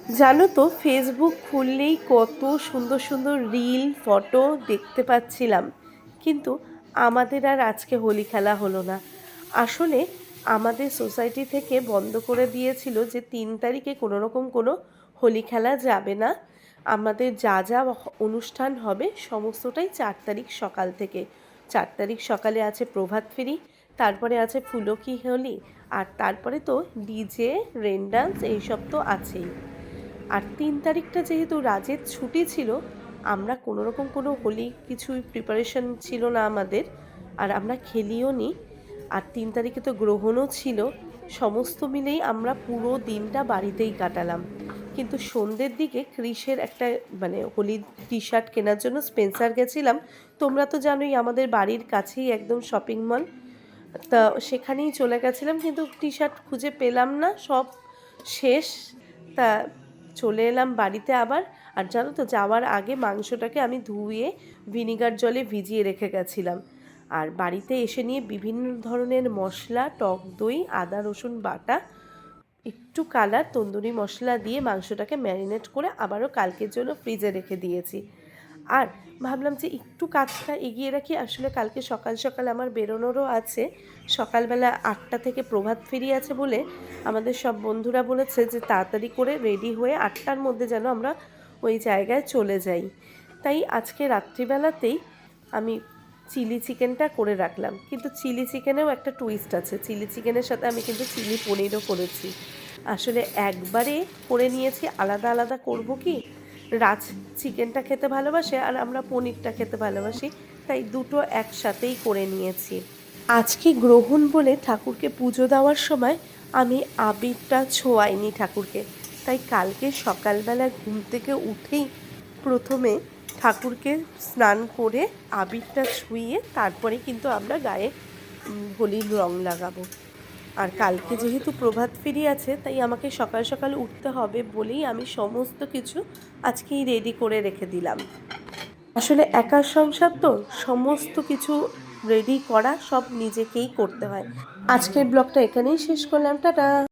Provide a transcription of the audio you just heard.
জানো তো, ফেসবুক খুললেই কত সুন্দর সুন্দর রিল ফটো দেখতে পাচ্ছিলাম, কিন্তু আমাদের আর আজকে হোলি খেলা হলো না। আসলে আমাদের সোসাইটি থেকে বন্ধ করে দিয়েছিল যে 3 তারিখে কোনো রকম কোনো হোলি খেলা যাবে না। আমাদের যা যা অনুষ্ঠান হবে সমস্তটাই 4 তারিখ সকাল থেকে। 4 তারিখ সকালে আছে প্রভাত ফেরি, তারপরে আছে ফুলকি হোলি, আর তারপরে তো ডিজে, রেন ডান্স এইসব তো আছেই। আর 3 তারিখটা যেহেতু রাজের ছুটি ছিল, আমরা কোনো রকম কোনো হোলি কিছুই প্রিপারেশন ছিল না আমাদের, আর আমরা খেলিও নি। আর 3 তারিখে তো গ্রহণও ছিল। সমস্ত মিলেই আমরা পুরো দিনটা বাড়িতেই কাটালাম। কিন্তু সন্ধ্যের দিকে ক্রিসের একটা হোলির টি শার্ট কেনার জন্য স্পেন্সার গেছিলাম। তোমরা তো জানোই আমাদের বাড়ির কাছেই একদম শপিং মল, তা সেখানেই চলে গেছিলাম, কিন্তু টি শার্ট খুঁজে পেলাম না, সব শেষ। তা চলে এলাম বাড়িতে আবার। আর জানো তো, যাওয়ার আগে মাংসটাকে আমি ধুয়ে ভিনিগার জলে ভিজিয়ে রেখে গেছিলাম। আর বাড়িতে এসে নিয়ে বিভিন্ন ধরনের মশলা, টক দই, আদা রসুন বাটা, একটু কালার, তন্দুরি মশলা দিয়ে মাংসটাকে ম্যারিনেট করে আবারও কালকের জন্য ফ্রিজে রেখে দিয়েছি। আর ভাবলাম যে একটু কাজটা এগিয়ে রাখি, আসলে কালকে সকাল সকাল আমার বেরোনোরও আছে। সকালবেলা 8টা থেকে প্রভাত ফেরি আছে বলে আমাদের সব বন্ধুরা বলেছে যে তাড়াতাড়ি করে রেডি হয়ে 8টার মধ্যে যেন আমরা ওই জায়গায় চলে যাই। তাই আজকে রাত্রিবেলাতেই আমি চিলি চিকেনটা করে রাখলাম। কিন্তু চিলি চিকেনেও একটা টুইস্ট আছে, চিলি চিকেনের সাথে আমি কিন্তু চিলি পনিরও করেছি। আসলে একবারে করে নিয়েছি, আলাদা আলাদা করব কি, রাজ চিকেনটা খেতে ভালোবাসে আর আমরা পনিরটা খেতে ভালোবাসি, তাই দুটো একসাথেই করে নিয়েছি। আজকে গ্রহণ বলে ঠাকুরকে পুজো দেওয়ার সময় আমি আবিরটা ছোঁয়াইনি ঠাকুরকে। তাই কালকে সকালবেলা ঘুম থেকে উঠেই প্রথমে ঠাকুরকে স্নান করে আবিরটা ছুঁয়ে তারপরে কিন্তু আমরা গায়ে হোলির রং লাগাবো। আর কালকে যেহেতু প্রভাত ফেরি আছে, তাই আমাকে সকাল সকাল উঠতে হবে বলেই আমি সমস্ত কিছু আজকেই রেডি করে রেখে দিলাম। আসলে একার সংসার তো, সমস্ত কিছু রেডি করা সব নিজেকেই করতে হয়। আজকের ব্লগটা এখানেই শেষ করলাম, টাটা।